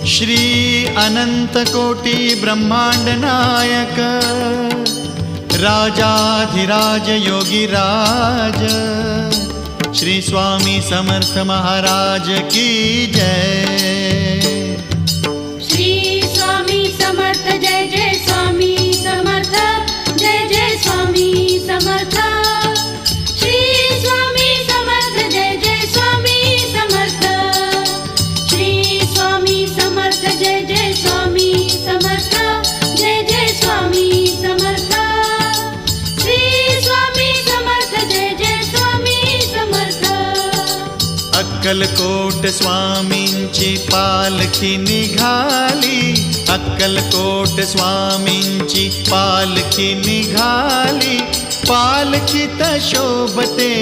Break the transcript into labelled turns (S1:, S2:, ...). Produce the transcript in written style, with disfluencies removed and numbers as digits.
S1: श्री अनंत कोटी ब्रह्मांड नायक राजाधिराज योगीराज श्री स्वामी समर्थ महाराज की जय।
S2: श्री स्वामी समर्थ जय जय स्वामी समर्थ जय जय स्वामी समर्थ। श्री स्वामी समर्थ जय जय स्वामी समर्थ। श्री स्वामी समर्थ जय जय स्वामी समर्थ जय जय स्वामी समर्थ। श्री स्वामी समर्थ जय जय स्वामी समर्थ।
S1: अक्कलकोट स्वामींची पालखी निघाली, अक्कलकोट स्वामींची पालखी निघाली, पालखीत शोभते